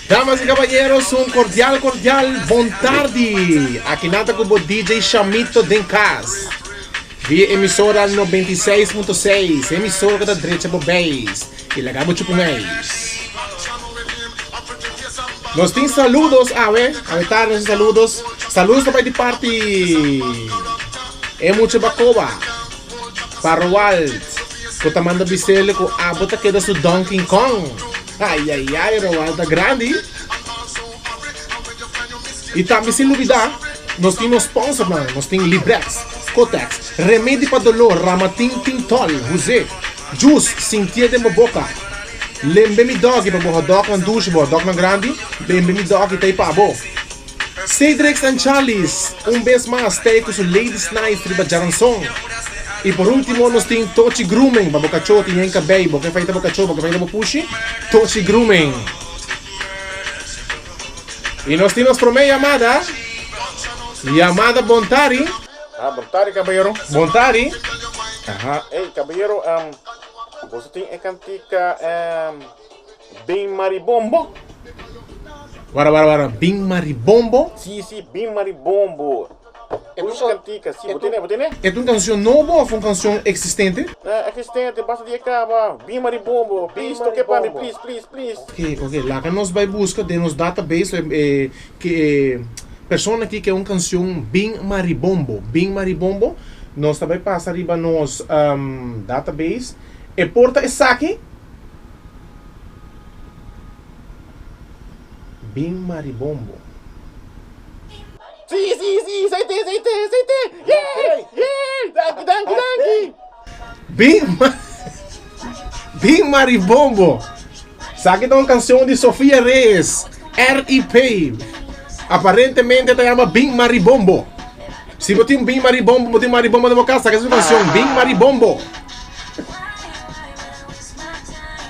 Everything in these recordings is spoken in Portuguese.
Damas y caballeros, un cordial bom tarde. Aqui nada como DJ Chamito Dencas. Via emissora 96.6, emissora da direita do Base. E legal muito pro mês. Nós temos saludos, tarde, saludos. Saludos também de parte. É muito bacoa. Para o Walt. Que manda bisele com a bota que é do Donkey Kong. Ai, Roalda grande. E também sem dúvida, nós temos sponsor, mano. Nós temos Librex, Cotex, Remédio para Dolor, Ramatin Tintol, José, Juice, Sintia de Boca, Lembe-me Dog, para boa dog na duche, boa dog na grande, Lembe-me Dog e tem para bo. Cedrex and Charles, vez mais, tem com o Ladies Night, Triba Jaranson. E por último, nós temos Tochi Grooming, para boca chota e enca beibo, que feita boca chota, que feita boca pushi, Tochi Grooming. E nós temos por meio Yamada Bontari. Bontari, caballero. Bontari. Hey, caballero, você tem a cantica Bem Maribombo? Wara, Bing Maribombo? Sim, Bem Maribombo. É uma cantica, sim, botene? É uma canção nova ou uma canção existente? Existente, basta de acabar. Bem Maribombo, please, toque para mim, please. Ok, lá que nós vai buscar de nos database pessoa aqui que é uma canção Bing Maribombo, nós também passa arriba nos database e porta essa aqui Bing Maribombo. Sim, aceitei. Yeah, danke. Bing Maribombo. Sabe que é uma canção de Sofia Reyes, R.I.P. Aparentemente se chama Bing Maribombo. Se você tem Bing Maribombo, você tem Maribombo na boca, sabe essa canção? Bing Maribombo.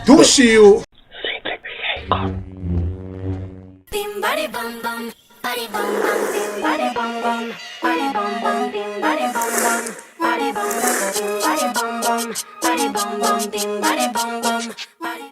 Dushio. Bim bari bum bum, bari bum bum, bim bari bum bum.